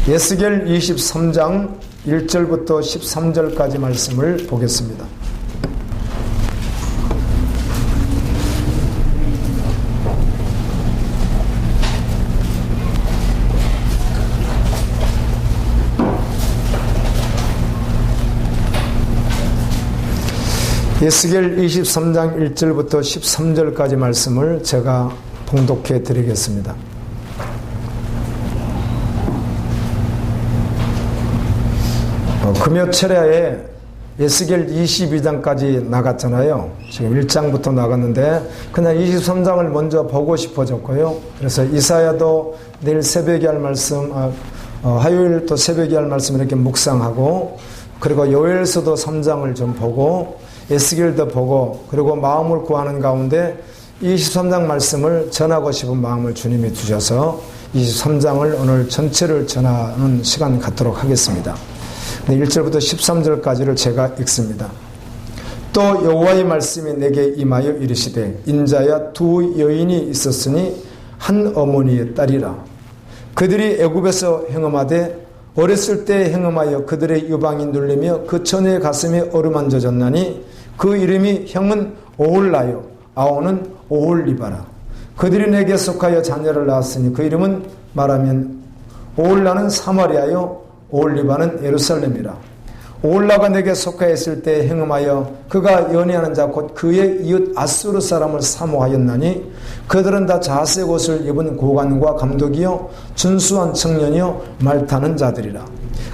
에스겔 23장 1절부터 13절까지 말씀을 보겠습니다. 에스겔 23장 1절부터 13절까지 말씀을 제가 봉독해 드리겠습니다. 금요 철야에 에스겔 22장까지 나갔잖아요. 지금 1장부터 나갔는데 그냥 23장을 먼저 보고 싶어졌고요. 그래서 이사야도 내일 새벽에 할 말씀, 화요일 또 새벽에 할 말씀 이렇게 묵상하고, 그리고 요엘서도 3장을 좀 보고 에스겔도 보고, 그리고 마음을 구하는 가운데 23장 말씀을 전하고 싶은 마음을 주님이 주셔서 23장을 오늘 전체를 전하는 시간 갖도록 하겠습니다. 1절부터 13절까지를 제가 읽습니다. 또 여호와의 말씀이 내게 임하여 이르시되, 인자야, 두 여인이 있었으니 한 어머니의 딸이라. 그들이 애굽에서 행음하되 어렸을 때 행음하여 그들의 유방이 눌리며 그 처녀의 가슴이 어루만져졌나니 그 이름이 형은 오홀라요 아오는 오홀리바라. 그들이 내게 속하여 자녀를 낳았으니 그 이름은 말하면 오홀라는 사마리아요 오홀리바는 예루살렘이라. 오홀라가 내게 속하여 있을 때 행음하여 그가 연애하는 자 곧 그의 이웃 아수르 사람을 사모하였나니 그들은 다 자색 옷을 입은 고관과 감독이요 준수한 청년이요 말타는 자들이라.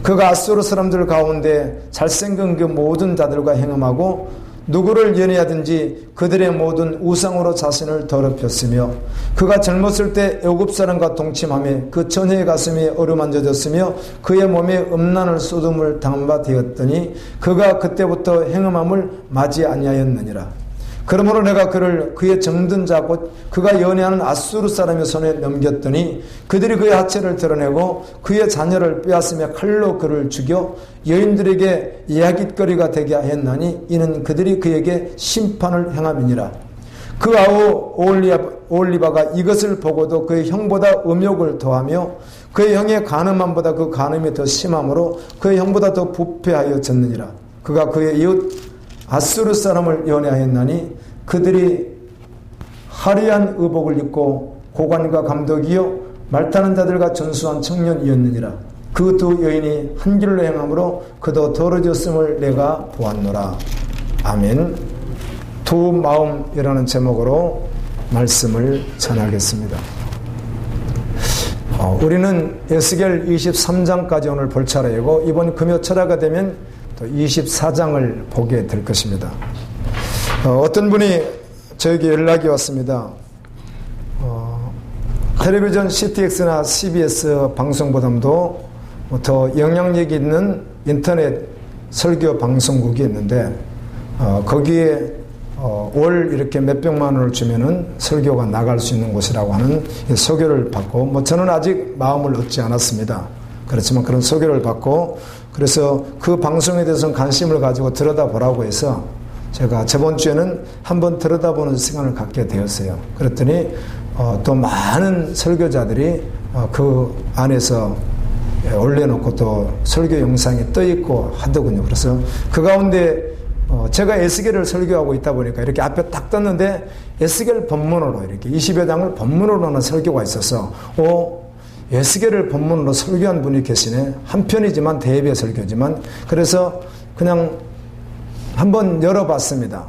그가 아수르 사람들 가운데 잘생긴 그 모든 자들과 행음하고 누구를 연애하든지 그들의 모든 우상으로 자신을 더럽혔으며, 그가 젊었을 때 애굽 사람과 동침하며 그 처녀의 가슴이 어루만져졌으며 그의 몸에 음란을 쏟음을 당한 바 되었더니 그가 그때부터 행음함을 맞이 아니하였느니라. 그러므로 내가 그를 그의 정든 자 곧 그가 연애하는 아수르 사람의 손에 넘겼더니 그들이 그의 하체를 드러내고 그의 자녀를 빼앗으며 칼로 그를 죽여 여인들에게 이야깃거리가 되게 하였나니 이는 그들이 그에게 심판을 행함이니라. 그 아우 오홀리바가 이것을 보고도 그의 형보다 음욕을 더하며 그의 형의 간음함보다 그 간음이 더 심함으로 그의 형보다 더 부패하여졌느니라. 그가 그의 이웃 아수르 사람을 연애하였나니 그들이 화려한 의복을 입고 고관과 감독이요 말타는 자들과 전수한 청년이었느니라. 그 두 여인이 한 길로 행함으로 그도 더러졌음을 내가 보았노라. 아멘. 두 마음이라는 제목으로 말씀을 전하겠습니다. 우리는 에스겔 23장까지 오늘 볼 차례이고 이번 금요 철야가 되면 또 24장을 보게 될 것입니다. 어떤 분이 저에게 연락이 왔습니다. 텔레비전 CTX나 CBS 방송보다도 더 영향력 있는 인터넷 설교 방송국이 있는데 거기에 월 이렇게 몇백만 원을 주면은 설교가 나갈 수 있는 곳이라고 하는 소개를 받고, 저는 아직 마음을 얻지 않았습니다. 그렇지만 그런 소개를 받고, 그래서 그 방송에 대해서는 관심을 가지고 들여다보라고 해서 제가 저번 주에는 한번 들여다보는 시간을 갖게 되었어요. 그랬더니 또 많은 설교자들이 그 안에서 올려놓고 또 설교 영상이 떠있고 하더군요. 그래서 그 가운데 제가 에스겔을 설교하고 있다 보니까 이렇게 앞에 딱 떴는데 에스겔 본문으로 이렇게 20여 장을 본문으로 하는 설교가 있어서 에스겔을 본문으로 설교한 분이 계시네. 한편이지만 대비의 설교지만, 그래서 그냥 한번 열어봤습니다.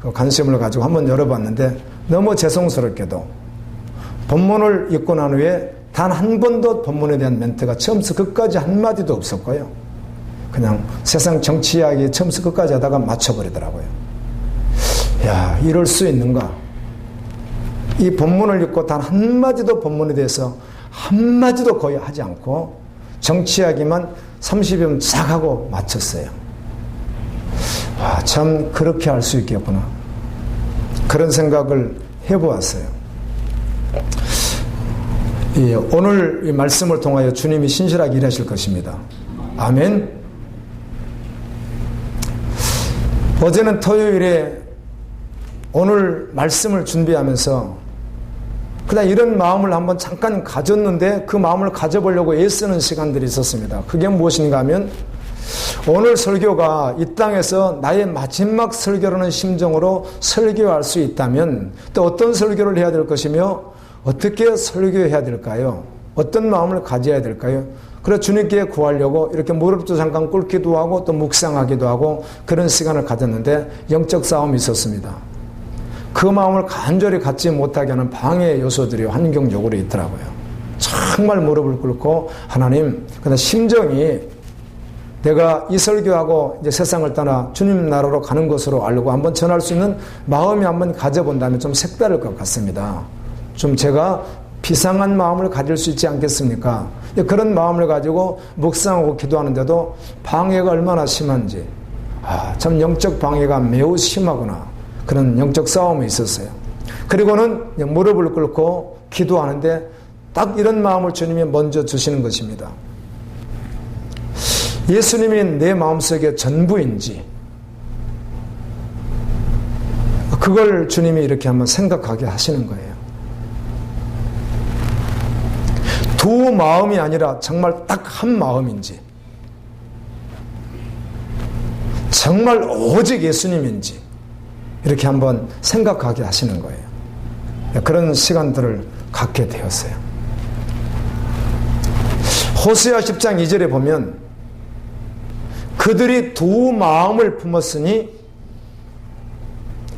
그 관심을 가지고 한번 열어봤는데 너무 죄송스럽게도 본문을 읽고 난 후에 단 한 번도 본문에 대한 멘트가 처음부터 끝까지 한마디도 없었고요. 그냥 세상 정치 이야기 처음부터 끝까지 하다가 맞춰버리더라고요. 야, 이럴 수 있는가? 이 본문을 읽고 단 한마디도 본문에 대해서 한마디도 거의 하지 않고 정치 이야기만 30여 싹 하고 마쳤어요. 와, 참 그렇게 할 수 있겠구나. 그런 생각을 해보았어요. 오늘 이 말씀을 통하여 주님이 신실하게 일하실 것입니다. 아멘. 어제는 토요일에 오늘 말씀을 준비하면서 그냥 이런 마음을 한번 잠깐 가졌는데 그 마음을 가져보려고 애쓰는 시간들이 있었습니다. 그게 무엇인가 하면 오늘 설교가 이 땅에서 나의 마지막 설교라는 심정으로 설교할 수 있다면 또 어떤 설교를 해야 될 것이며 어떻게 설교해야 될까요? 어떤 마음을 가져야 될까요? 그래서 주님께 구하려고 이렇게 무릎도 잠깐 꿇기도 하고 또 묵상하기도 하고 그런 시간을 가졌는데 영적 싸움이 있었습니다. 그 마음을 간절히 갖지 못하게 하는 방해 요소들이 환경적으로 있더라고요. 정말 무릎을 꿇고 하나님, 근데 심정이 내가 이 설교하고 이제 세상을 떠나 주님 나라로 가는 것으로 알고 한번 전할 수 있는 마음이 한번 가져본다면 좀 색다를 것 같습니다. 좀 제가 비상한 마음을 가질 수 있지 않겠습니까? 그런 마음을 가지고 묵상하고 기도하는데도 방해가 얼마나 심한지, 참 영적 방해가 매우 심하구나. 그런 영적 싸움이 있었어요. 그리고는 무릎을 꿇고 기도하는데 딱 이런 마음을 주님이 먼저 주시는 것입니다. 예수님이 내 마음속에 전부인지 그걸 주님이 이렇게 한번 생각하게 하시는 거예요. 두 마음이 아니라 정말 딱 한 마음인지 정말 오직 예수님인지 이렇게 한번 생각하게 하시는 거예요. 그런 시간들을 갖게 되었어요. 호세아 10장 2절에 보면 그들이 두 마음을 품었으니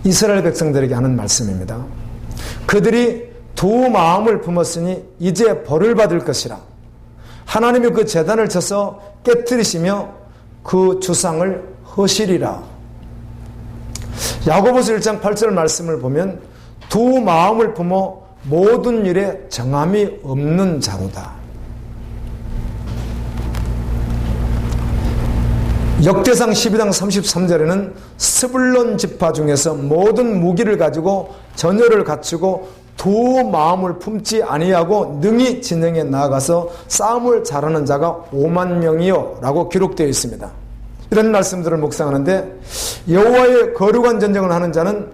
이스라엘 백성들에게 하는 말씀입니다. 그들이 두 마음을 품었으니 이제 벌을 받을 것이라. 하나님이 그 제단을 쳐서 깨뜨리시며 그 주상을 허시리라. 야고보서 1장 8절 말씀을 보면 두 마음을 품어 모든 일에 정함이 없는 자로다. 역대상 12장 33절에는 스불론 지파 중에서 모든 무기를 가지고 전열을 갖추고 두 마음을 품지 아니하고 능히 진영에 나아가서 싸움을 잘하는 자가 5만 명이요 라고 기록되어 있습니다. 이런 말씀들을 묵상하는데 여호와의 거룩한 전쟁을 하는 자는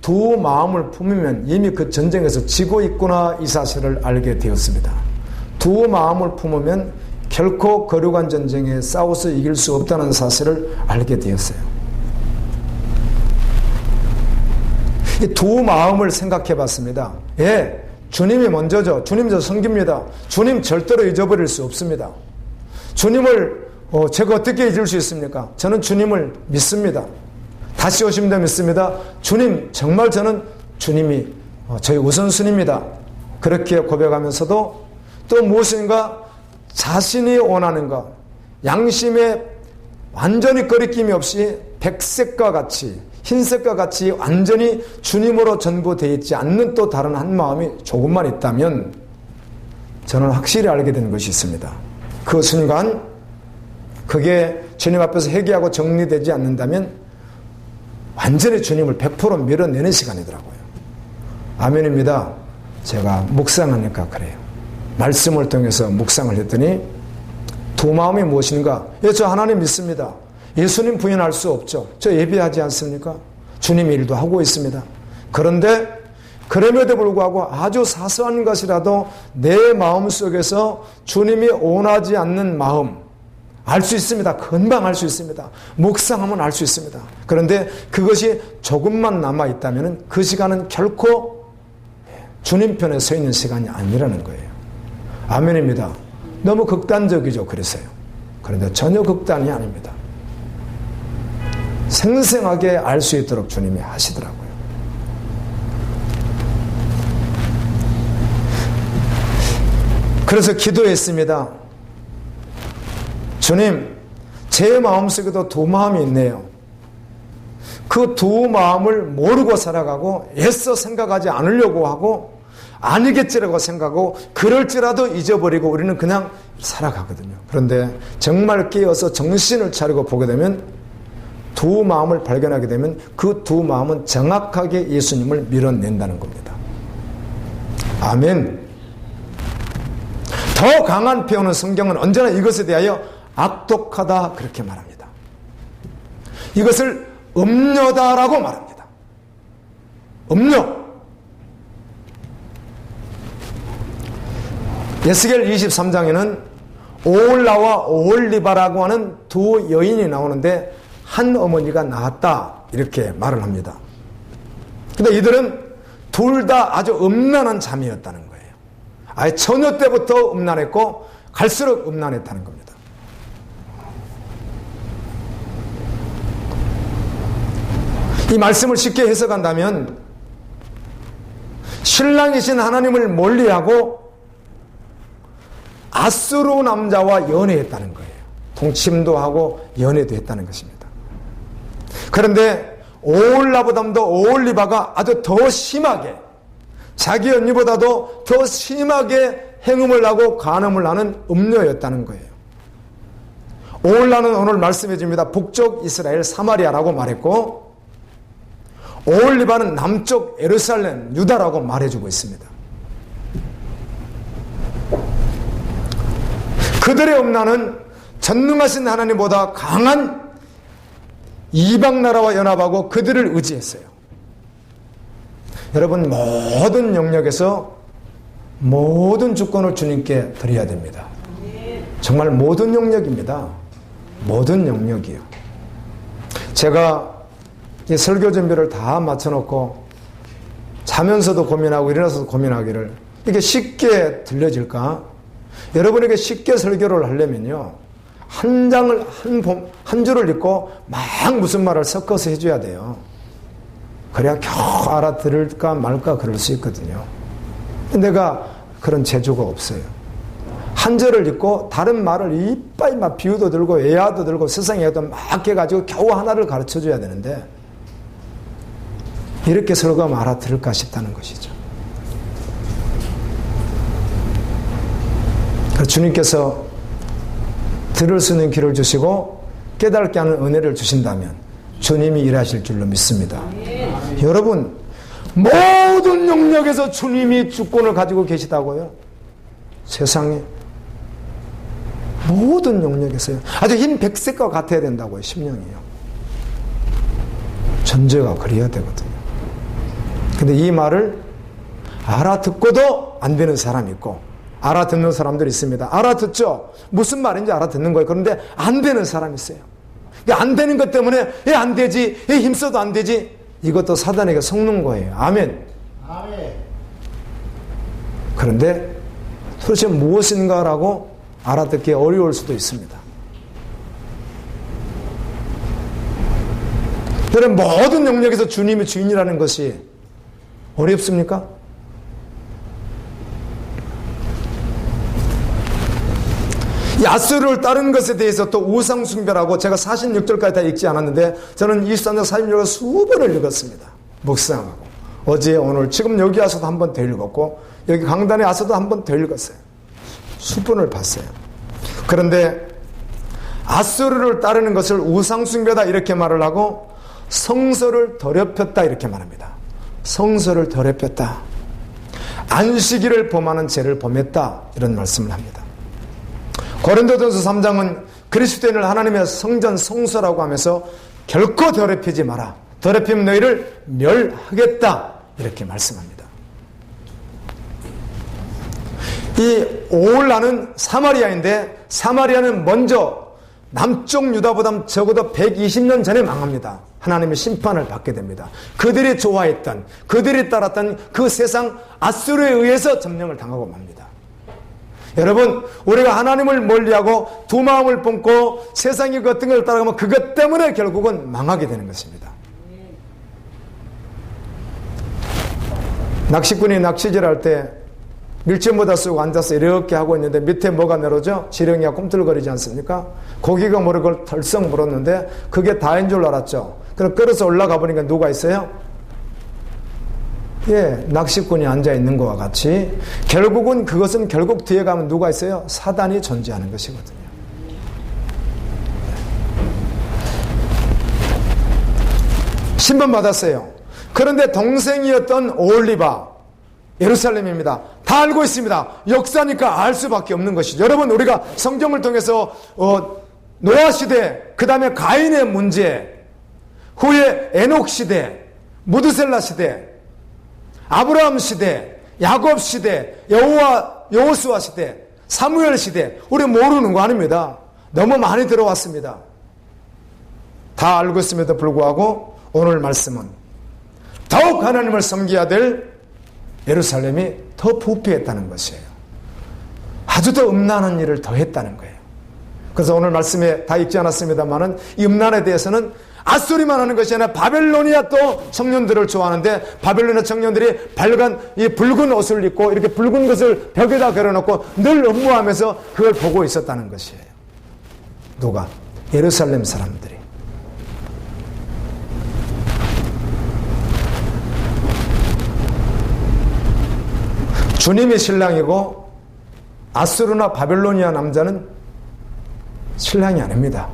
두 마음을 품으면 이미 그 전쟁에서 지고 있구나 이 사실을 알게 되었습니다. 두 마음을 품으면 결코 거룩한 전쟁에 싸워서 이길 수 없다는 사실을 알게 되었어요. 이 두 마음을 생각해 봤습니다. 예, 주님이 먼저죠. 주님 저 섬깁니다. 주님 절대로 잊어버릴 수 없습니다. 주님을 제가 어떻게 잊을 수 있습니까? 저는 주님을 믿습니다. 다시 오심도 믿습니다. 주님, 정말 저는 주님이 저희 우선순위입니다. 그렇게 고백하면서도 또 무엇인가 자신이 원하는 것, 양심에 완전히 거리낌이 없이 백색과 같이 흰색과 같이 완전히 주님으로 전부되어 있지 않는 또 다른 한 마음이 조금만 있다면 저는 확실히 알게 된 것이 있습니다. 그 순간 그게 주님 앞에서 회개하고 정리되지 않는다면 완전히 주님을 100% 밀어내는 시간이더라고요. 아멘입니다. 제가 묵상하니까 그래요. 말씀을 통해서 묵상을 했더니 두 마음이 무엇인가? 예, 저 하나님 믿습니다. 예수님 부인할 수 없죠. 저 예배하지 않습니까? 주님 일도 하고 있습니다. 그런데 그럼에도 불구하고 아주 사소한 것이라도 내 마음속에서 주님이 원하지 않는 마음 알 수 있습니다. 금방 알 수 있습니다. 묵상하면 알 수 있습니다. 그런데 그것이 조금만 남아있다면 그 시간은 결코 주님 편에 서 있는 시간이 아니라는 거예요. 아멘입니다. 너무 극단적이죠. 그래서요. 그런데 전혀 극단이 아닙니다. 생생하게 알 수 있도록 주님이 하시더라고요. 그래서 기도했습니다. 주님, 제 마음속에도 두 마음이 있네요. 그 두 마음을 모르고 살아가고 애써 생각하지 않으려고 하고 아니겠지라고 생각하고 그럴지라도 잊어버리고 우리는 그냥 살아가거든요. 그런데 정말 깨어서 정신을 차리고 보게 되면 두 마음을 발견하게 되면 그 두 마음은 정확하게 예수님을 밀어낸다는 겁니다. 아멘. 더 강한 표현은 성경은 언제나 이것에 대하여 악독하다 그렇게 말합니다. 이것을 음녀다라고 말합니다. 음녀. 에스겔 23장에는 오홀라와 오홀리바라고 하는 두 여인이 나오는데 한 어머니가 낳았다 이렇게 말을 합니다. 근데 이들은 둘 다 아주 음란한 자매였다는 거예요. 아예 처녀 때부터 음란했고 갈수록 음란했다는 겁니다. 이 말씀을 쉽게 해석한다면 신랑이신 하나님을 멀리하고 아수르 남자와 연애했다는 거예요. 동침도 하고 연애도 했다는 것입니다. 그런데 오홀라보다도 오홀리바가 아주 더 심하게 자기 언니보다도 더 심하게 행음을 하고 간음을 하는 음녀였다는 거예요. 오홀라는 오늘 말씀해 줍니다. 북쪽 이스라엘 사마리아라고 말했고 오홀리바는 남쪽 예루살렘 유다라고 말해주고 있습니다. 그들의 음란은 전능하신 하나님보다 강한 이방나라와 연합하고 그들을 의지했어요. 여러분 모든 영역에서 모든 주권을 주님께 드려야 됩니다. 정말 모든 영역입니다. 모든 영역이요. 제가 이 설교 준비를 다 마쳐놓고 자면서도 고민하고 일어나서도 고민하기를 이게 쉽게 들려질까? 여러분에게 쉽게 설교를 하려면요. 한 장을 한 줄을 읽고 막 무슨 말을 섞어서 해줘야 돼요. 그래야 겨우 알아들을까 말까 그럴 수 있거든요. 내가 그런 재주가 없어요. 한 절을 읽고 다른 말을 이빨 막 비유도 들고 예화도 들고 세상에 해도 막 해가지고 겨우 하나를 가르쳐줘야 되는데 이렇게 설교하면 알아들을까 싶다는 것이죠. 주님께서 들을 수 있는 귀를 주시고 깨닫게 하는 은혜를 주신다면 주님이 일하실 줄로 믿습니다. 여러분 모든 영역에서 주님이 주권을 가지고 계시다고요. 세상에 모든 영역에서요. 아주 흰 백색과 같아야 된다고요. 심령이요. 전제가 그래야 되거든요. 근데 이 말을 알아듣고도 안 되는 사람이 있고 알아듣는 사람들이 있습니다. 알아듣죠? 무슨 말인지 알아듣는 거예요. 그런데 안 되는 사람이 있어요. 안 되는 것 때문에 안 되지, 힘써도 안 되지. 이것도 사단에게 속는 거예요. 아멘. 아멘. 그런데 도대체 무엇인가라고 알아듣기 어려울 수도 있습니다. 여러분 모든 영역에서 주님이 주인이라는 것이 어렵습니까? 이 아수르를 따르는 것에 대해서 또 우상숭배라고 제가 46절까지 다 읽지 않았는데 저는 23장 46절을 수번을 읽었습니다. 묵상하고 어제 오늘 지금 여기 와서도 한 번 더 읽었고 여기 강단에 와서도 한 번 더 읽었어요. 수번을 봤어요. 그런데 아수르를 따르는 것을 우상숭배다 이렇게 말을 하고 성소를 더럽혔다 이렇게 말합니다. 성소를 더럽혔다. 안식일을 범하는 죄를 범했다 이런 말씀을 합니다. 고린도전서 3장은 그리스도인을 하나님의 성전 성소라고 하면서 결코 더럽히지 마라. 더럽히면 너희를 멸하겠다. 이렇게 말씀합니다. 이 오홀라는 사마리아인데 사마리아는 먼저 남쪽 유다보다 적어도 120년 전에 망합니다. 하나님의 심판을 받게 됩니다. 그들이 좋아했던 그들이 따랐던 그 세상 아수르에 의해서 점령을 당하고 맙니다. 여러분 우리가 하나님을 멀리하고 두 마음을 품고 세상의 그 어떤 걸 따라가면 그것 때문에 결국은 망하게 되는 것입니다. 낚시꾼이 낚시질할 때 밀짚모자 쓰고 앉아서 이렇게 하고 있는데 밑에 뭐가 내려오죠? 지렁이가 꿈틀거리지 않습니까? 고기가 모르고 그걸 덜썩 물었는데 그게 다인 줄 알았죠. 그럼 끌어서 올라가 보니까 누가 있어요? 예, 낚시꾼이 앉아 있는 것과 같이 결국은 그것은 결국 뒤에 가면 누가 있어요? 사단이 존재하는 것이거든요. 신분받았어요. 그런데 동생이었던 오홀리바 예루살렘입니다. 다 알고 있습니다. 역사니까 알 수밖에 없는 것이죠. 여러분 우리가 성경을 통해서 노아 시대, 그 다음에 가인의 문제, 후에 에녹 시대, 무드셀라 시대, 아브라함 시대, 야곱 시대, 여호와 여호수아 시대, 사무엘 시대, 우리 모르는 거 아닙니다. 너무 많이 들어왔습니다. 다 알고 있음에도 불구하고 오늘 말씀은 더욱 하나님을 섬겨야 될 예루살렘이 더 부패했다는 것이에요. 아주 더 음란한 일을 더 했다는 거예요. 그래서 오늘 말씀에 다 읽지 않았습니다만은 이 음란에 대해서는 앗소리만 하는 것이 아니라 바벨로니아 또 청년들을 좋아하는데 바벨로니아 청년들이 이 붉은 옷을 입고 이렇게 붉은 것을 벽에다 걸어놓고 늘 음모하면서 그걸 보고 있었다는 것이에요. 누가? 예루살렘 사람들이. 주님이 신랑이고 아수르나 바벨로니아 남자는 신랑이 아닙니다.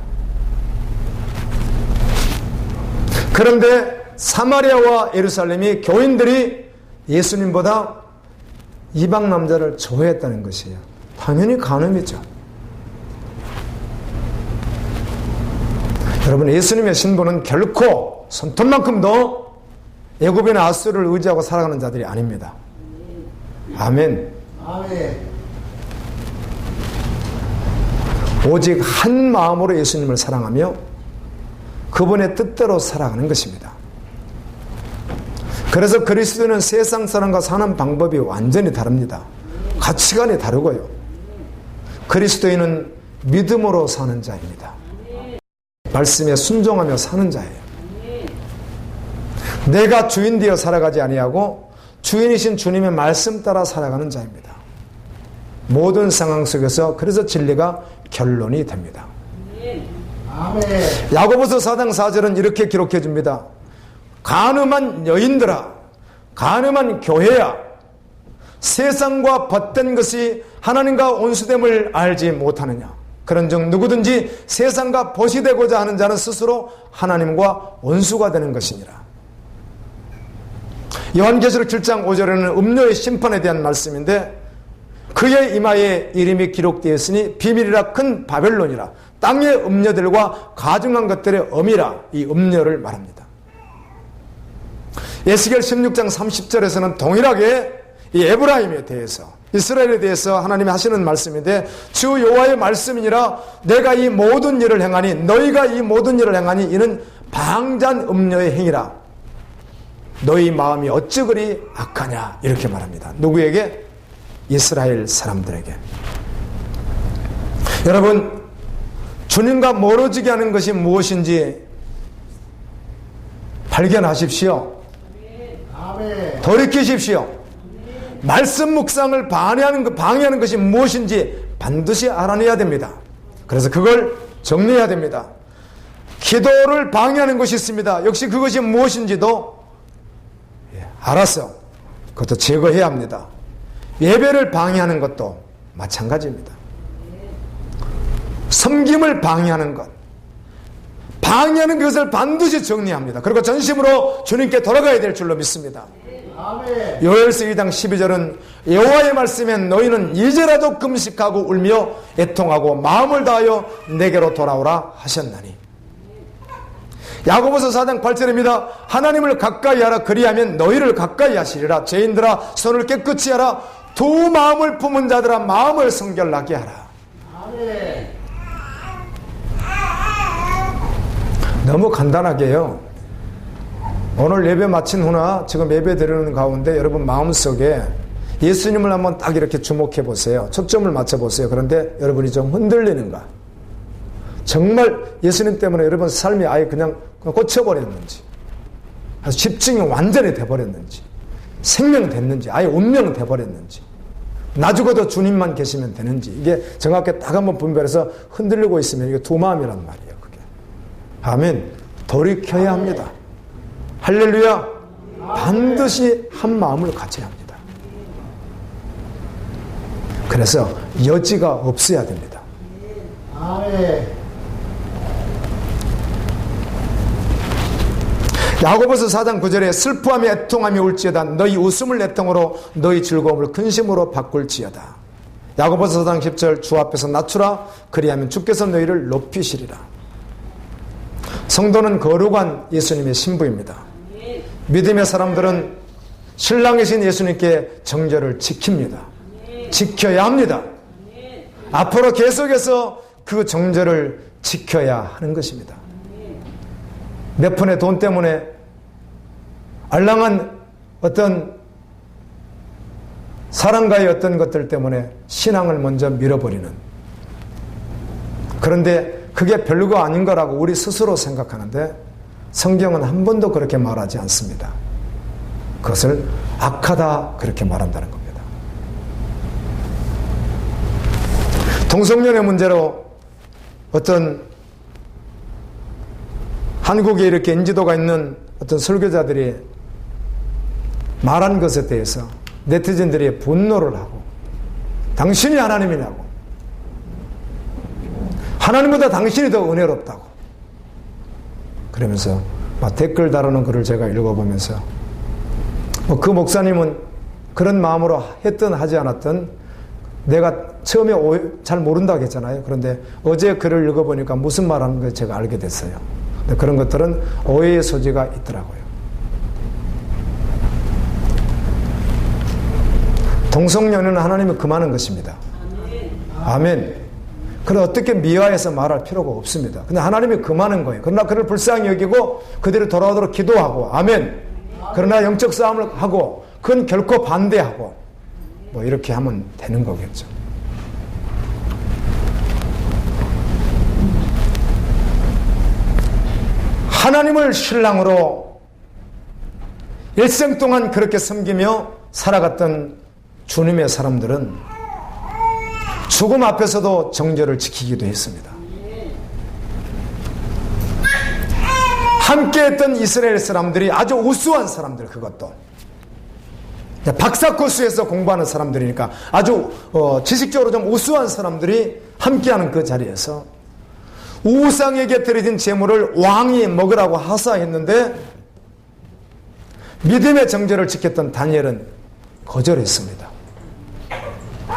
그런데 사마리아와 예루살렘이 교인들이 예수님보다 이방 남자를 좋아했다는 것이에요. 당연히 간음이죠. 여러분, 예수님의 신분은 결코 손톱만큼도 애굽이나 아수르를 의지하고 살아가는 자들이 아닙니다. 아멘. 아멘. 오직 한 마음으로 예수님을 사랑하며 그분의 뜻대로 살아가는 것입니다. 그래서 그리스도는 세상 사람과 사는 방법이 완전히 다릅니다. 가치관이 다르고요. 그리스도인은 믿음으로 사는 자입니다. 말씀에 순종하며 사는 자예요. 내가 주인 되어 살아가지 아니하고 주인이신 주님의 말씀 따라 살아가는 자입니다. 모든 상황 속에서 그래서 진리가 결론이 됩니다. 아멘. 야고보서 4장 4절은 이렇게 기록해 줍니다. 간음한 여인들아, 간음한 교회야, 세상과 벗된 것이 하나님과 온수됨을 알지 못하느냐. 그런즉 누구든지 세상과 벗이 되고자 하는 자는 스스로 하나님과 원수가 되는 것이니라. 요한계시록 7장 5절에는 음료의 심판에 대한 말씀인데 그의 이마에 이름이 기록되었으니 비밀이라 큰 바벨론이라 땅의 음녀들과 가증한 것들의 엄이라 이 음녀를 말합니다. 에스겔 16장 30절에서는 동일하게 이 에브라임에 대해서 이스라엘에 대해서 하나님이 하시는 말씀인데 주 여호와의 말씀이니라 내가 이 모든 일을 행하니 너희가 이 모든 일을 행하니 이는 방잔 음녀의 행위라 너희 마음이 어찌 그리 악하냐 이렇게 말합니다. 누구에게? 이스라엘 사람들에게. 여러분, 주님과 멀어지게 하는 것이 무엇인지 발견하십시오. 아멘. 돌이키십시오. 말씀 묵상을 방해하는 것이 무엇인지 반드시 알아내야 됩니다. 그래서 그걸 정리해야 됩니다. 기도를 방해하는 것이 있습니다. 역시 그것이 무엇인지도 알아서 그것도 제거해야 합니다. 예배를 방해하는 것도 마찬가지입니다. 섬김을 방해하는 것, 방해하는 것을 반드시 정리합니다. 그리고 전심으로 주님께 돌아가야 될 줄로 믿습니다. 아멘. 요엘서 2장 12절은 여호와의 말씀에 너희는 이제라도 금식하고 울며 애통하고 마음을 다하여 내게로 돌아오라 하셨나니. 야고보서 4장 8절입니다. 하나님을 가까이 하라 그리하면 너희를 가까이 하시리라. 죄인들아 손을 깨끗이 하라. 두 마음을 품은 자들아 마음을 성결나게 하라. 아멘. 너무 간단하게요. 오늘 예배 마친 후나 지금 예배 드리는 가운데 여러분 마음속에 예수님을 한번 딱 이렇게 주목해 보세요. 초점을 맞춰 보세요. 그런데 여러분이 좀 흔들리는가? 정말 예수님 때문에 여러분 삶이 아예 그냥 꽂혀버렸는지, 집중이 완전히 돼버렸는지, 생명됐는지, 아예 운명 돼버렸는지, 나 죽어도 주님만 계시면 되는지, 이게 정확하게 딱 한번 분별해서 흔들리고 있으면 이게 두 마음이란 말이에요. 그게. 아멘. 돌이켜야 합니다. 할렐루야. 반드시 한 마음을 가져야 합니다. 그래서 여지가 없어야 됩니다. 아멘. 야고보서 4장 9절에 슬퍼하며 애통하며 울지어다 너희 웃음을 애통으로 너희 즐거움을 근심으로 바꿀지어다. 야고보서 4장 10절 주 앞에서 낮추라 그리하면 주께서 너희를 높이시리라. 성도는 거룩한 예수님의 신부입니다. 믿음의 사람들은 신랑이신 예수님께 정절을 지킵니다. 지켜야 합니다. 앞으로 계속해서 그 정절을 지켜야 하는 것입니다. 몇 푼의 돈 때문에 알랑한 어떤 사람과의 어떤 것들 때문에 신앙을 먼저 밀어버리는, 그런데 그게 별거 아닌 거라고 우리 스스로 생각하는데 성경은 한 번도 그렇게 말하지 않습니다. 그것을 악하다 그렇게 말한다는 겁니다. 동성연애 문제로 어떤 한국에 이렇게 인지도가 있는 어떤 설교자들이 말한 것에 대해서 네티즌들이 분노를 하고, 당신이 하나님이냐고, 하나님보다 당신이 더 은혜롭다고 그러면서 막 댓글 다루는 글을 제가 읽어보면서 그 목사님은 그런 마음으로 했든 하지 않았든 내가 처음에 잘 모른다고 했잖아요. 그런데 어제 글을 읽어보니까 무슨 말하는 걸 제가 알게 됐어요. 그런 것들은 오해의 소지가 있더라고요. 동성연애는 하나님이 금하는 것입니다. 아멘. 그걸 어떻게 미화해서 말할 필요가 없습니다. 근데 하나님이 금하는 거예요. 그러나 그를 불쌍히 여기고 그대로 돌아오도록 기도하고, 아멘. 그러나 영적 싸움을 하고 그건 결코 반대하고 뭐 이렇게 하면 되는 거겠죠. 하나님을 신랑으로 일생 동안 그렇게 섬기며 살아갔던 주님의 사람들은 죽음 앞에서도 정절을 지키기도 했습니다. 함께했던 이스라엘 사람들이 아주 우수한 사람들, 그것도 박사코스에서 공부하는 사람들이니까 아주 지식적으로 좀 우수한 사람들이 함께하는 그 자리에서 우상에게 드려진 제물을 왕이 먹으라고 하사했는데 믿음의 정절을 지켰던 다니엘은 거절했습니다.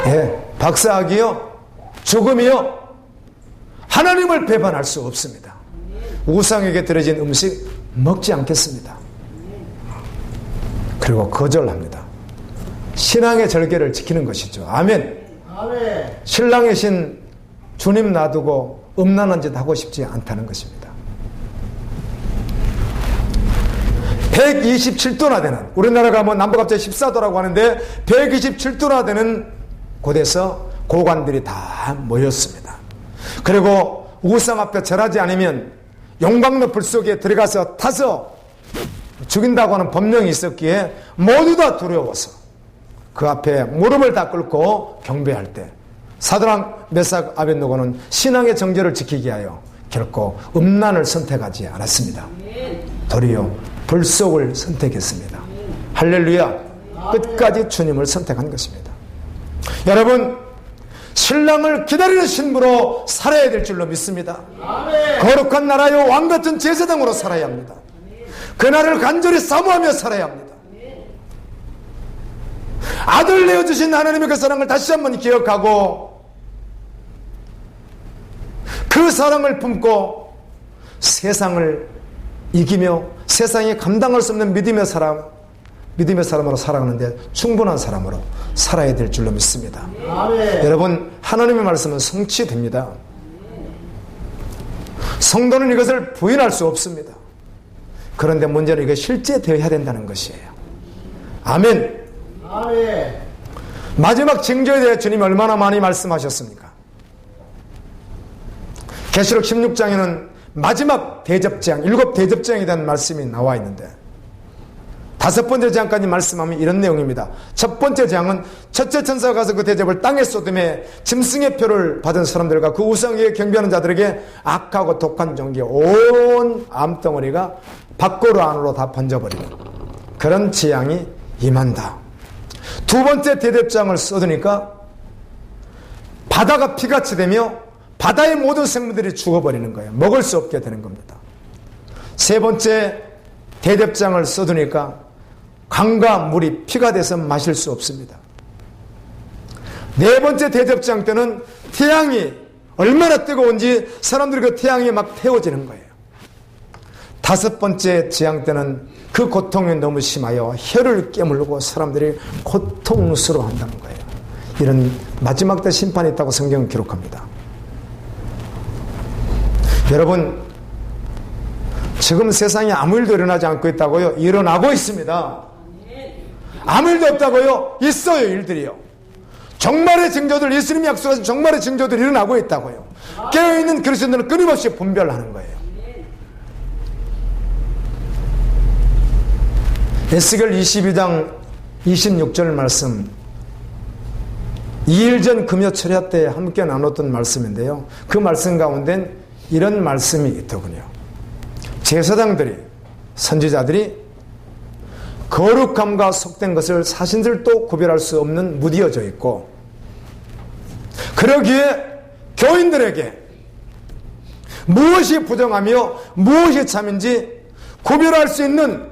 예, 박사학이요, 죽음이요, 하나님을 배반할 수 없습니다. 우상에게 드려진 음식 먹지 않겠습니다. 그리고 거절합니다. 신앙의 절개를 지키는 것이죠. 아멘. 아멘. 신랑의 신 주님 놔두고 음란한 짓 하고 싶지 않다는 것입니다. 127도나 되는, 우리나라가 뭐 남북합체 14도라고 하는데 127도나 되는 곳에서 고관들이 다 모였습니다. 그리고 우상 앞에 절하지 않으면 용광로 불 속에 들어가서 타서 죽인다고 하는 법령이 있었기에 모두 다 두려워서 그 앞에 무릎을 다 꿇고 경배할 때 사드락, 메삭, 아벳느고는 신앙의 정절을 지키기 위하여 결코 음란을 선택하지 않았습니다. 도리어 불속을 선택했습니다. 할렐루야. 끝까지 주님을 선택한 것입니다. 여러분, 신랑을 기다리는 신부로 살아야 될 줄로 믿습니다. 거룩한 나라요 왕같은 제사장으로 살아야 합니다. 그날을 간절히 사모하며 살아야 합니다. 아들 내어주신 하나님의 그 사랑을 다시 한번 기억하고 그 사랑을 품고 세상을 이기며 세상에 감당할 수 없는 믿음의 사람으로 살아가는데 충분한 사람으로 살아야 될 줄로 믿습니다. 아멘. 여러분, 하나님의 말씀은 성취됩니다. 성도는 이것을 부인할 수 없습니다. 그런데 문제는 이게 실제 되어야 된다는 것이에요. 아멘. 아멘. 마지막 징조에 대해 주님이 얼마나 많이 말씀하셨습니까? 계시록 16장에는 마지막 대접장, 7 대접장에 대한 말씀이 나와 있는데 5번째 장까지 말씀하면 이런 내용입니다. 첫 번째 장은 첫째 천사가 가서 그 대접을 땅에 쏟음에 짐승의 표를 받은 사람들과 그 우상에게 경배하는 자들에게 악하고 독한 종기 온 암덩어리가 밖으로 안으로 다 번져버리는 그런 재앙이 임한다. 두 번째 대접장을 쏟으니까 바다가 피같이 되며 바다의 모든 생물들이 죽어버리는 거예요. 먹을 수 없게 되는 겁니다. 세 번째 대접장을 쏟으니까 강과 물이 피가 돼서 마실 수 없습니다. 네 번째 대접장 때는 태양이 얼마나 뜨거운지 사람들이 그 태양이 막 태워지는 거예요. 다섯 번째 재앙 때는 그 고통이 너무 심하여 혀를 깨물고 사람들이 고통스러워한다는 거예요. 이런 마지막 때 심판이 있다고 성경은 기록합니다. 여러분, 지금 세상에 아무 일도 일어나지 않고 있다고요? 일어나고 있습니다. 아무 일도 없다고요? 있어요, 일들이요. 정말의 징조들, 예수님이 약속하신 정말의 징조들이 일어나고 있다고요. 깨어있는 그리스도인들은 끊임없이 분별하는 거예요. 에스겔 22장 26절 말씀, 2일 전 금요철야 때 함께 나눴던 말씀인데요. 그 말씀 가운데 이런 말씀이 있더군요. 제사장들이, 선지자들이 거룩함과 속된 것을 사신들도 구별할 수 없는 무디어져 있고, 그러기에 교인들에게 무엇이 부정하며 무엇이 참인지 구별할 수 있는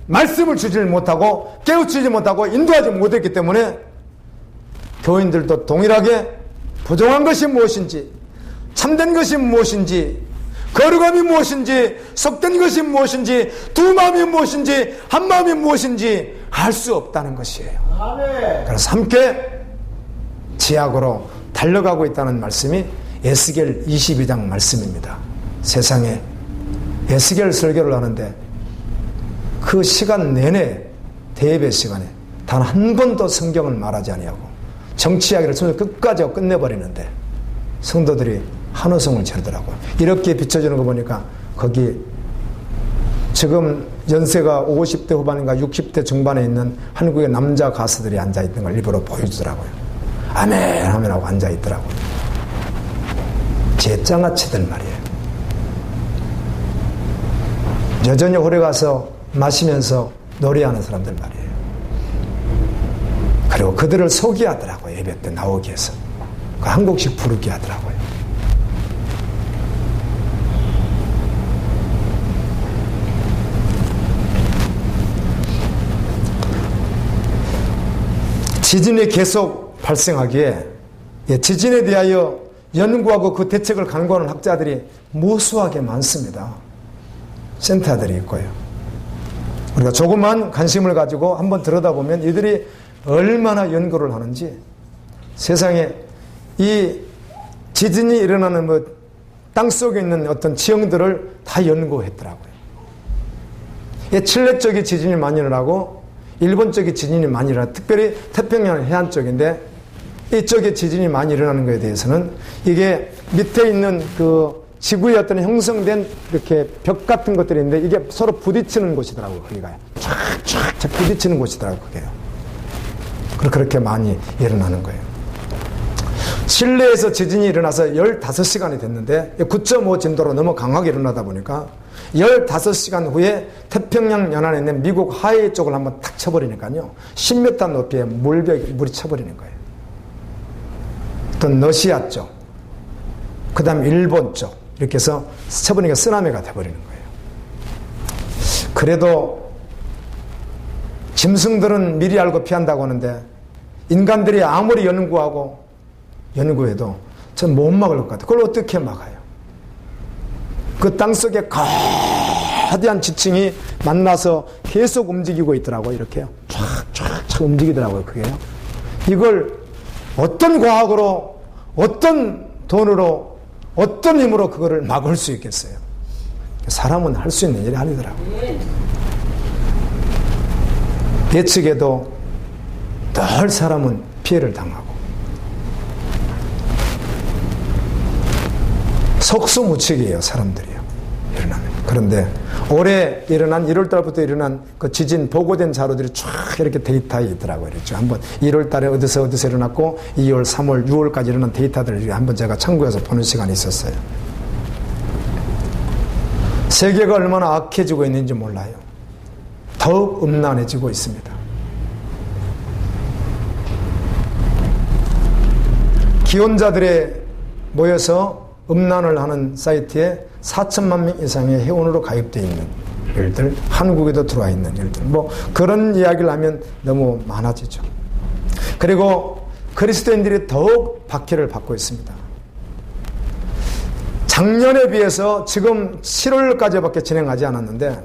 말씀을 주지 못하고 깨우치지 못하고 인도하지 못했기 때문에 교인들도 동일하게 부정한 것이 무엇인지, 참된 것이 무엇인지, 거룩함이 무엇인지, 속된 것이 무엇인지, 두 마음이 무엇인지, 한 마음이 무엇인지 알 수 없다는 것이에요. 아멘. 그래서 함께 지약으로 달려가고 있다는 말씀이 에스겔 22장 말씀입니다. 세상에 에스겔 설교를 하는데 그 시간 내내, 대예배 시간에 단 한 번도 성경을 말하지 아니하고 정치 이야기를 손을 끝까지 하고 끝내버리는데 성도들이 한호성을 차리더라고요. 이렇게 비춰주는 거 보니까 거기 지금 연세가 50대 후반인가 60대 중반에 있는 한국의 남자 가수들이 앉아있는 걸 일부러 보여주더라고요. 아멘 아멘 하고 앉아있더라고요. 제 장아찌들 말이에요. 여전히 홀에 가서 마시면서 노래하는 사람들 말이에요. 그리고 그들을 소개하더라고요. 예배 때 나오기 위해서. 그 한 곡씩 부르게 하더라고요. 지진이 계속 발생하기에 지진에 대하여 연구하고 그 대책을 강구하는 학자들이 무수하게 많습니다. 센터들이 있고요. 우리가 조그만 관심을 가지고 한번 들여다보면 이들이 얼마나 연구를 하는지, 세상에 이 지진이 일어나는 땅속에 있는 어떤 지형들을 다 연구했더라고요. 칠레 쪽에 지진이 많이 일어나고 일본 쪽에 지진이 많이 일어나고, 특별히 태평양 해안 쪽인데 이쪽에 지진이 많이 일어나는 것에 대해서는 이게 밑에 있는 그 지구에 어떤 형성된 이렇게 벽 같은 것들이 있는데 이게 서로 부딪히는 곳이더라고요. 거기가 쫙쫙 부딪히는 곳이더라고요. 그게요. 그렇게 많이 일어나는 거예요. 칠레에서 지진이 일어나서 15시간이 됐는데 9.5 진도로 너무 강하게 일어나다 보니까 15시간 후에 태평양 연안에 있는 미국 하와이 쪽을 한번 탁 쳐버리니까요, 10m 높이에 물이 쳐버리는 거예요. 또 러시아 쪽, 그 다음 일본 쪽, 이렇게 해서 쳐버리니까 쓰나미가 돼버리는 거예요. 그래도 짐승들은 미리 알고 피한다고 하는데 인간들이 아무리 연구해도 전 못 막을 것 같아요. 그걸 어떻게 막아요? 그 땅속에 거대한 지층이 만나서 계속 움직이고 있더라고요. 이렇게요. 쫙 움직이더라고요. 그게요. 이걸 어떤 과학으로, 어떤 돈으로, 어떤 힘으로 그거를 막을 수 있겠어요? 사람은 할 수 있는 일이 아니더라고요. 예측에도 늘 사람은 피해를 당하고 속수무책이에요. 사람들이요. 일어나면. 그런데 올해 일어난 1월달부터 일어난 그 지진 보고된 자료들이 쫙 이렇게 데이터에 있더라고요. 그렇죠. 한번 1월달에 어디서 일어났고 2월, 3월, 6월까지 일어난 데이터들을 한번 제가 참고해서 보는 시간이 있었어요. 세계가 얼마나 악해지고 있는지 몰라요. 더욱 음란해지고 있습니다. 기혼자들에 모여서 음란을 하는 사이트에 4천만 명 이상의 회원으로 가입되어 있는 일들, 한국에도 들어와 있는 일들, 그런 이야기를 하면 너무 많아지죠. 그리고 그리스도인들이 더욱 박해를 받고 있습니다. 작년에 비해서 지금 7월까지밖에 진행하지 않았는데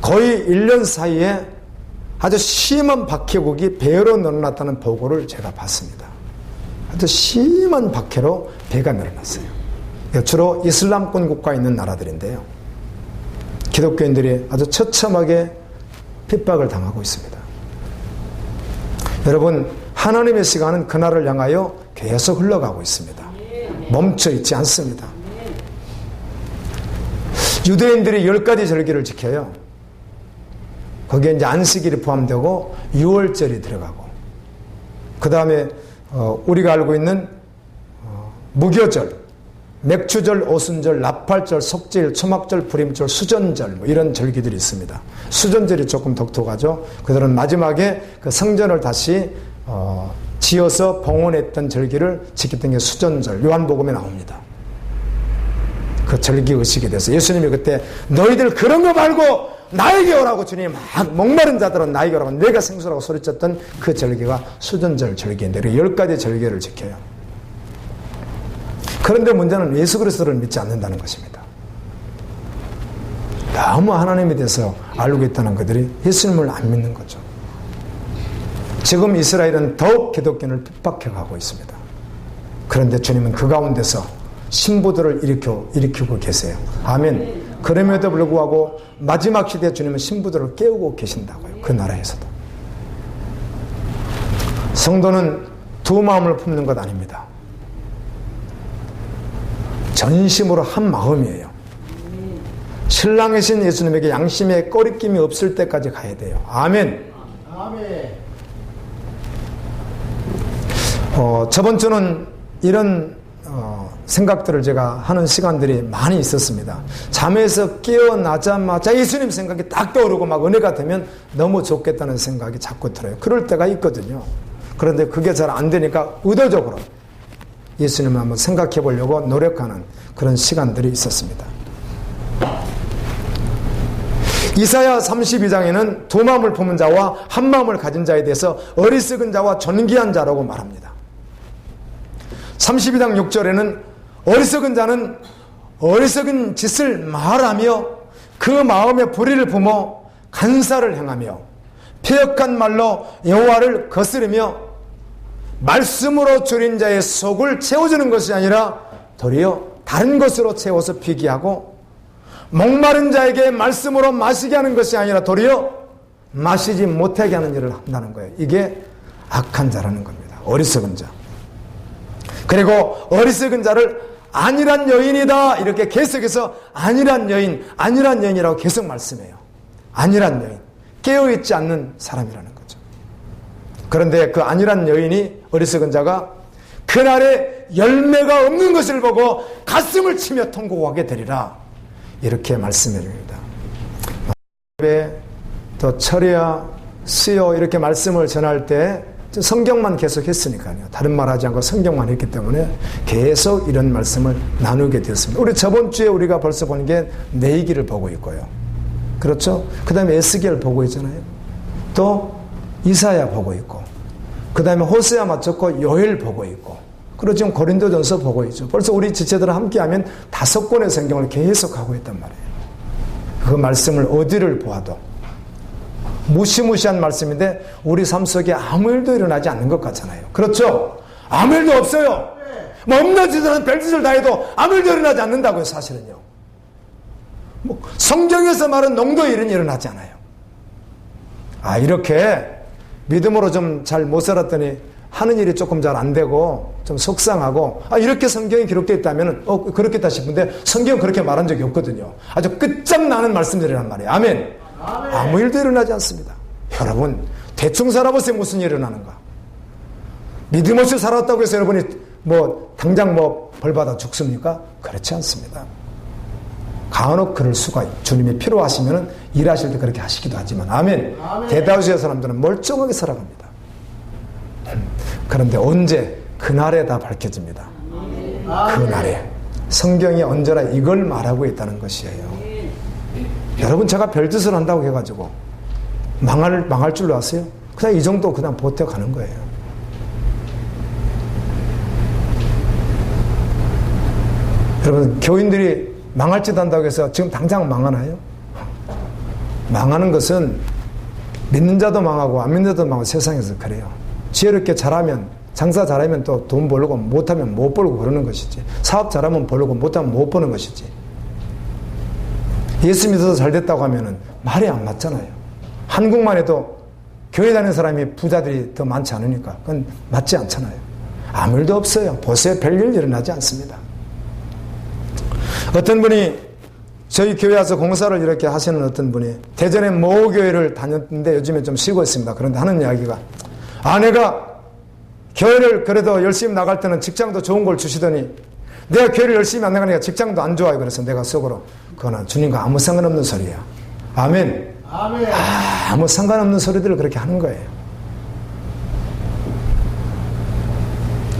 거의 1년 사이에 아주 심한 박해국이 배로 늘어났다는 보고를 제가 봤습니다. 아주 심한 박해로 배가 늘어났어요. 주로 이슬람권 국가에 있는 나라들인데요. 기독교인들이 아주 처참하게 핍박을 당하고 있습니다. 여러분, 하나님의 시간은 그날을 향하여 계속 흘러가고 있습니다. 멈춰 있지 않습니다. 유대인들이 10가지 절기를 지켜요. 거기에 이제 안식일이 포함되고 6월절이 들어가고, 그 다음에 우리가 알고 있는 무교절, 맥추절, 오순절, 나팔절, 속죄일, 초막절, 불임절, 수전절, 뭐 이런 절기들이 있습니다. 수전절이 조금 독특하죠. 그들은 마지막에 그 성전을 다시 지어서 봉헌했던 절기를 지켰던 게 수전절, 요한복음에 나옵니다. 그 절기 의식에 대해서 예수님이 그때 너희들 그런 거 말고 나에게 오라고, 주님이 막 목마른 자들은 나에게 오라고 내가 생수라고 소리쳤던 그 절기가 수전절 절기인데, 10가지 절기를 지켜요. 그런데 문제는 예수 그리스도를 믿지 않는다는 것입니다. 너무 하나님에 대해서 알고 있다는 그들이 예수님을 안 믿는 거죠. 지금 이스라엘은 더욱 기독교인을 핍박해가고 있습니다. 그런데 주님은 그 가운데서 신부들을 일으키고 계세요. 아멘. 그럼에도 불구하고 마지막 시대에 주님은 신부들을 깨우고 계신다고요. 그 나라에서도. 성도는 두 마음을 품는 것 아닙니다. 전심으로 한 마음이에요. 신랑이신 예수님에게 양심의 꺼리낌이 없을 때까지 가야 돼요. 아멘. 아멘. 저번 주는 이런 생각들을 제가 하는 시간들이 많이 있었습니다. 잠에서 깨어나자마자 예수님 생각이 딱 떠오르고 막 은혜가 되면 너무 좋겠다는 생각이 자꾸 들어요. 그럴 때가 있거든요. 그런데 그게 잘 안 되니까 의도적으로 예수님을 한번 생각해 보려고 노력하는 그런 시간들이 있었습니다. 이사야 32장에는 두 마음을 품은 자와 한 마음을 가진 자에 대해서 어리석은 자와 존귀한 자라고 말합니다. 32장 6절에는 어리석은 자는 어리석은 짓을 말하며 그 마음에 불의를 품어 간사를 행하며 패역한 말로 여호와를 거스르며 말씀으로 줄인 자의 속을 채워주는 것이 아니라 도리어 다른 것으로 채워서 비기하고, 목마른 자에게 말씀으로 마시게 하는 것이 아니라 도리어 마시지 못하게 하는 일을 한다는 거예요. 이게 악한 자라는 겁니다. 어리석은 자. 그리고 어리석은 자를 안일한 여인이다 이렇게 계속해서 안일한 여인이라고 계속 말씀해요. 안일한 여인, 깨어있지 않는 사람이라는 거죠. 그런데 그 안일한 여인이, 어리석은 자가 그날에 열매가 없는 것을 보고 가슴을 치며 통곡하게 되리라 이렇게 말씀해 줍니다. 또 철야, 수요 이렇게 말씀을 전할 때 성경만 계속 했으니까요. 다른 말 하지 않고 성경만 했기 때문에 계속 이런 말씀을 나누게 되었습니다. 우리 저번 주에 우리가 벌써 보는 게 내기를 보고 있고요. 그렇죠? 그 다음에 에스겔 보고 있잖아요. 또 이사야 보고 있고, 그 다음에 호세아 마쳤고 요엘 보고 있고, 그리고 지금 고린도전서 보고 있죠. 벌써 우리 지체들은 함께하면 5권의 성경을 계속 하고 있단 말이에요. 그 말씀을 어디를 보아도 무시무시한 말씀인데 우리 삶 속에 아무 일도 일어나지 않는 것 같잖아요. 그렇죠? 아무 일도 없어요. 뭐 없는 짓은 별짓을 다 해도 아무 일도 일어나지 않는다고요. 사실은요. 뭐 성경에서 말한 농도의 일은 일어나지 않아요. 이렇게 믿음으로 좀 잘 못 살았더니 하는 일이 조금 잘 안 되고 좀 속상하고, 이렇게 성경이 기록되어 있다면 그렇겠다 싶은데 성경은 그렇게 말한 적이 없거든요. 아주 끝장나는 말씀들이란 말이에요. 아멘. 아무 일도 일어나지 않습니다. 여러분, 대충 살아보세요. 무슨 일이 일어나는가? 믿음 없이 살았다고 해서 여러분이 당장 벌 받아 죽습니까? 그렇지 않습니다. 간혹 그럴 수가 있고, 주님이 필요하시면 일하실 때 그렇게 하시기도 하지만, 아멘. 대다수의 사람들은 멀쩡하게 살아갑니다. 그런데 언제? 그날에 다 밝혀집니다. 그날에. 성경이 언제나 이걸 말하고 있다는 것이에요. 여러분, 제가 별짓을 한다고 해가지고 망할 줄로 아세요? 그냥 이 정도 그냥 버텨가는 거예요. 여러분, 교인들이 망할 짓 한다고 해서 지금 당장 망하나요? 망하는 것은 믿는 자도 망하고 안 믿는 자도 망하고 세상에서 그래요. 지혜롭게 잘하면, 장사 잘하면 또 돈 벌고 못하면 못 벌고 그러는 것이지. 사업 잘하면 벌고 못하면 못 버는 것이지. 예수 믿어서 잘 됐다고 하면은 말이 안 맞잖아요. 한국만 해도 교회 다니는 사람이 부자들이 더 많지 않으니까 그건 맞지 않잖아요. 아무 일도 없어요. 보세요. 별일 일어나지 않습니다. 어떤 분이 저희 교회 와서 공사를 이렇게 하시는 어떤 분이 대전에 모 교회를 다녔는데 요즘에 좀 쉬고 있습니다. 그런데 하는 이야기가 아내가 교회를 그래도 열심히 나갈 때는 직장도 좋은 걸 주시더니 내가 교회를 열심히 안 나가니까 직장도 안 좋아요. 그래서 내가 속으로 그거는 주님과 아무 상관없는 소리야. 아멘. 아멘. 아무 상관없는 소리들을 그렇게 하는 거예요.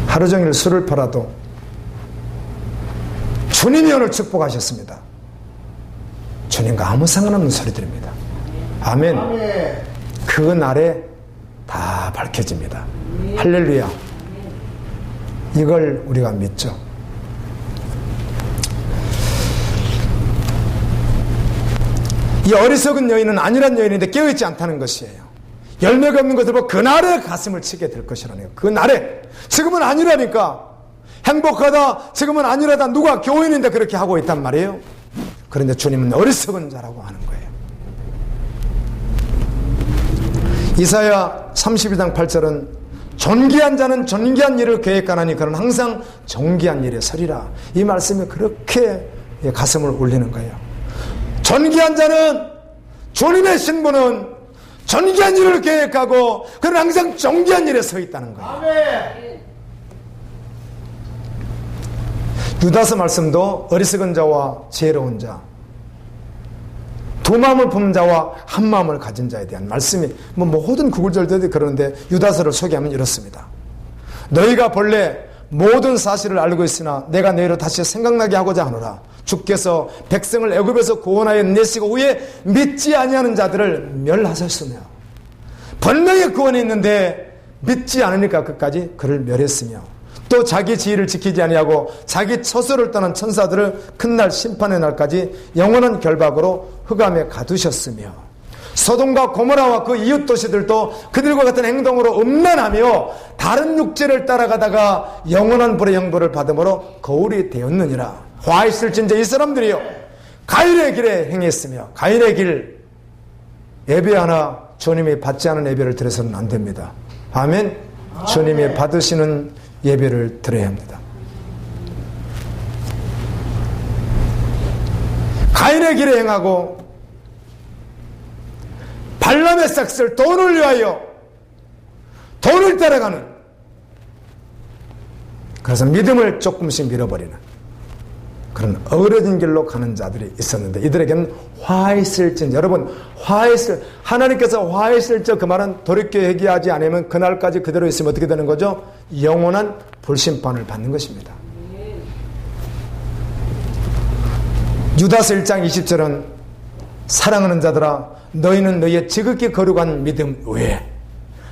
하루 종일 술을 팔아도 주님이 오늘 축복하셨습니다. 주님과 아무 상관없는 소리들입니다. 아멘. 아멘. 그 날에 다 밝혀집니다. 할렐루야. 이걸 우리가 믿죠. 이 어리석은 여인은 안일한 여인인데 깨어있지 않다는 것이에요. 열매가 없는 것을 보고 그날에 가슴을 치게 될 것이라네요. 그날에. 지금은 아니라니까. 행복하다. 지금은 아니라다. 누가 교인인데 그렇게 하고 있단 말이에요. 그런데 주님은 어리석은 자라고 하는 거예요. 이사야 32장 8절은 존귀한 자는 존귀한 일을 계획하나니 그는 항상 존귀한 일에 서리라. 이 말씀이 그렇게 가슴을 울리는 거예요. 존귀한 자는 주님의 신분은 존귀한 일을 계획하고 그는 항상 존귀한 일에 서 있다는 거예요. 아멘. 유다서 말씀도 어리석은 자와 지혜로운 자, 두 마음을 품은 자와 한 마음을 가진 자에 대한 말씀이 모든 구글절들이 그러는데 유다서를 소개하면 이렇습니다. 너희가 본래 모든 사실을 알고 있으나 내가 너희로 다시 생각나게 하고자 하노라. 주께서 백성을 애굽에서 구원하여 내시고 후에 믿지 아니하는 자들을 멸하셨으며 분명히 구원이 있는데 믿지 않으니까 끝까지 그를 멸했으며 또 자기 지위를 지키지 아니하고 자기 처소를 떠난 천사들을 큰 날 심판의 날까지 영원한 결박으로 흑암에 가두셨으며 소돔과 고모라와 그 이웃 도시들도 그들과 같은 행동으로 음란하며 다른 육체를 따라가다가 영원한 불의 형벌을 받음으로 거울이 되었느니라. 화 있을진저 이 사람들이요 가인의 길에 행했으며 가인의 길 예배 하나 주님이 받지 않은 예배를 드려서는 안 됩니다. 아멘. 주님이 받으시는 예배를 드려야 합니다. 가인의 길에 행하고 발람의 삭슬 돈을 위하여 돈을 따라가는, 그래서 믿음을 조금씩 밀어버리는 그런 어그러진 길로 가는 자들이 있었는데 이들에게는 화있을진, 여러분 화있을, 하나님께서 화있을저 그 말은 돌이켜 회개하지 않으면 그날까지 그대로 있으면 어떻게 되는 거죠? 영원한 불심판을 받는 것입니다. 유다서 1장 20절은 사랑하는 자들아 너희는 너희의 지극히 거룩한 믿음 외에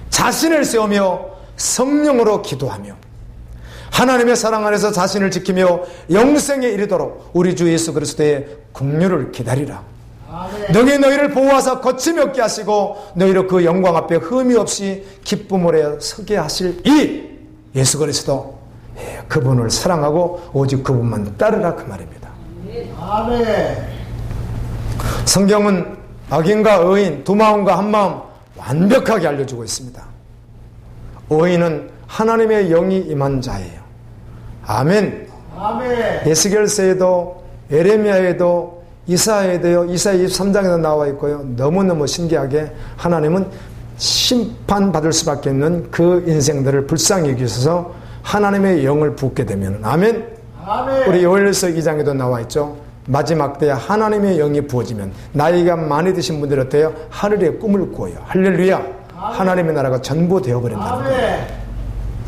자신을 세우며 성령으로 기도하며 하나님의 사랑 안에서 자신을 지키며 영생에 이르도록 우리 주 예수 그리스도의 긍휼을 기다리라. 능히 너희를 보호하사 거침이 없게 하시고 너희로 그 영광 앞에 흠이 없이 기쁨 오래 서게 하실 이 예수 그리스도, 그분을 사랑하고 오직 그분만 따르라, 그 말입니다. 아멘. 성경은 악인과 의인 두 마음과 한 마음 완벽하게 알려주고 있습니다. 의인은 하나님의 영이 임한 자예요. 아멘. 아멘. 에스겔서에도 에레미야에도 이사야에도요, 이사야 23장에도 나와 있고요. 너무너무 신기하게 하나님은 심판받을 수밖에 없는 그 인생들을 불쌍히 여기셔서 하나님의 영을 붓게 되면, 아멘. 아멘. 우리 요엘서 2장에도 나와 있죠. 마지막 때에 하나님의 영이 부어지면 나이가 많이 드신 분들 어때요? 하늘에 꿈을 꾸어요. 할렐루야. 하나님의 나라가 전부 되어버린다는 거예요.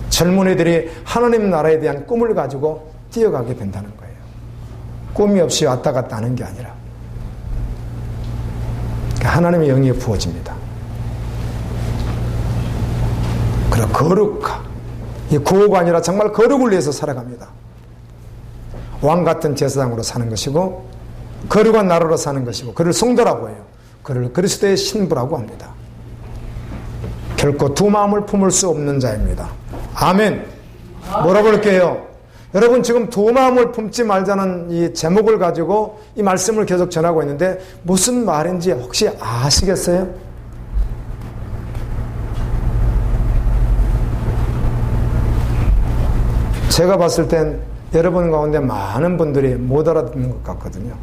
젊은이들이 하나님 나라에 대한 꿈을 가지고 뛰어가게 된다는 거예요. 꿈이 없이 왔다 갔다 하는 게 아니라 하나님의 영이 부어집니다. 그리고 거룩하, 이 구호가 아니라 정말 거룩을 위해서 살아갑니다. 왕 같은 제사장으로 사는 것이고 거룩한 나라로 사는 것이고 그를 성도라고 해요. 그를 그리스도의 신부라고 합니다. 결코 두 마음을 품을 수 없는 자입니다. 아멘. 물어볼게요. 여러분 지금 두 마음을 품지 말자는 이 제목을 가지고 이 말씀을 계속 전하고 있는데 무슨 말인지 혹시 아시겠어요? 제가 봤을 땐 여러분 가운데 많은 분들이 못 알아듣는 것 같거든요.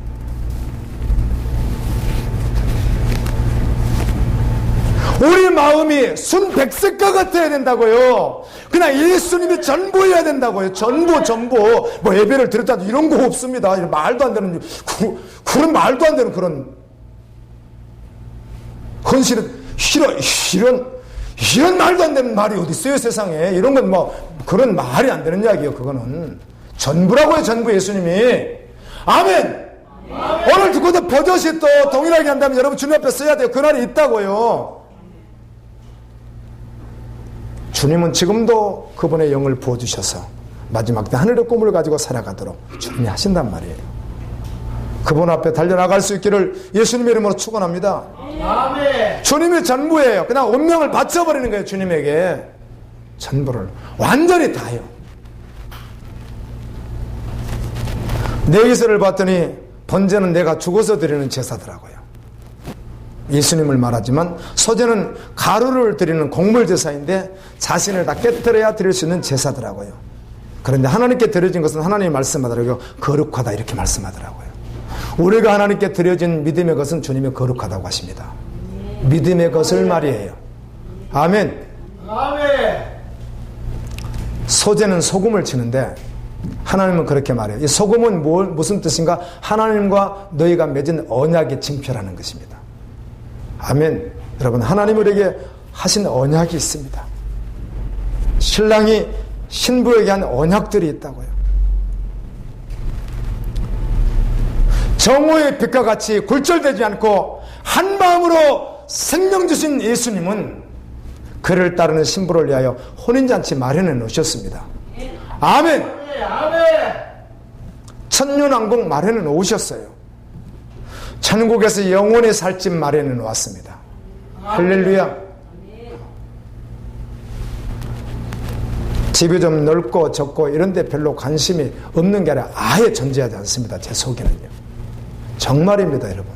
우리 마음이 순백색과 같아야 된다고요. 그냥 예수님이 전부여야 된다고요. 전부. 뭐 예배를 드렸다도 이런 거 없습니다. 말도 안 되는, 그런 말도 안 되는 그런 헌신은, 이런 말도 안 되는 말이 어디 있어요, 세상에. 이런 건 뭐, 그런 말이 안 되는 이야기예요, 그거는. 전부라고요, 전부 예수님이. 아멘! 오늘 듣고도 버젓이 또 동일하게 한다면 여러분 주님 앞에 써야 돼요. 그날이 있다고요. 주님은 지금도 그분의 영을 부어주셔서 마지막 때 하늘의 꿈을 가지고 살아가도록 주님이 하신단 말이에요. 그분 앞에 달려나갈 수 있기를 예수님의 이름으로 축원합니다. 아멘. 주님이 전부예요. 그냥 운명을 바쳐버리는 거예요. 주님에게 전부를 완전히 다요. 내 기세를 봤더니 번제는 내가 죽어서 드리는 제사더라고요. 예수님을 말하지만 소제는 가루를 드리는 곡물 제사인데 자신을 다 깨뜨려야 드릴 수 있는 제사더라고요. 그런데 하나님께 드려진 것은 하나님이 말씀하더라고요. 거룩하다 이렇게 말씀하더라고요. 우리가 하나님께 드려진 믿음의 것은 주님이 거룩하다고 하십니다. 믿음의 것을 말이에요. 아멘. 아멘. 소제는 소금을 치는데 하나님은 그렇게 말해요. 이 소금은 무슨 뜻인가? 하나님과 너희가 맺은 언약의 징표라는 것입니다. 아멘. 여러분 하나님 우리에게 하신 언약이 있습니다. 신랑이 신부에게 한 언약들이 있다고요. 정오의 빛과 같이 굴절되지 않고 한 마음으로 생명 주신 예수님은 그를 따르는 신부를 위하여 혼인잔치 마련해 놓으셨습니다. 아멘. 아멘. 천년왕국 마련해 놓으셨어요. 천국에서 영원히 살 집 마련해 놓았습니다. 할렐루야. 집이 좀 넓고 적고 이런 데 별로 관심이 없는 게 아니라 아예 존재하지 않습니다. 제 속에는요. 정말입니다, 여러분.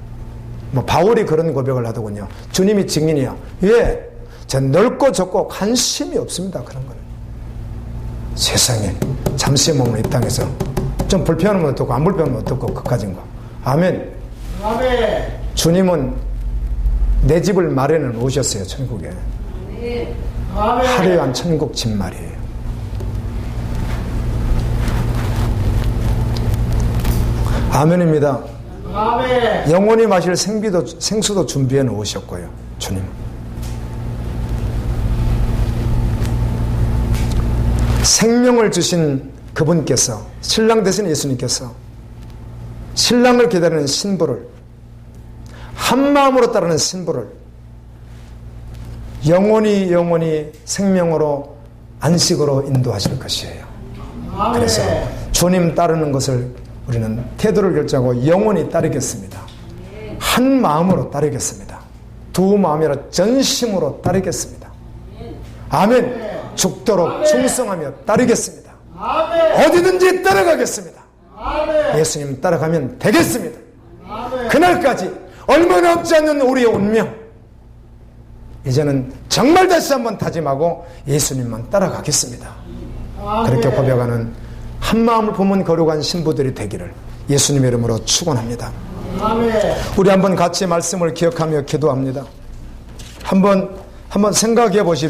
뭐 바울이 그런 고백을 하더군요. 주님이 증인이야. 예, 저 넓고 적고 관심이 없습니다. 그런 거는. 세상에 잠시 머무는 이 땅에서 좀 불편하면 어떻고 안 불편하면 어떻고 그까진 거. 아멘. 아멘. 주님은 내 집을 마련해 놓으셨어요. 천국에. 아멘. 화려한 천국 집 말이에요. 아멘입니다. 아멘. 영원히 마실 생수도 준비해 놓으셨고요. 주님. 생명을 주신 그분께서, 신랑 되신 예수님께서 신랑을 기다리는 신부를, 한 마음으로 따르는 신부를 영원히 생명으로 안식으로 인도하실 것이에요. 아멘. 그래서 주님 따르는 것을 우리는 태도를 결정하고 영원히 따르겠습니다. 한 마음으로 따르겠습니다. 두 마음이라 전심으로 따르겠습니다. 아멘. 죽도록 충성하며 따르겠습니다. 아멘. 어디든지 따라가겠습니다. 아멘. 예수님 따라가면 되겠습니다. 아멘. 그날까지 얼마 남지 않는 우리의 운명, 이제는 정말 다시 한번 다짐하고 예수님만 따라가겠습니다. 그렇게 고백하는 한 마음을 품은 거룩한 신부들이 되기를 예수님의 이름으로 축원합니다. 아멘. 우리 한번 같이 말씀을 기억하며 기도합니다. 한번 생각해 보십시오.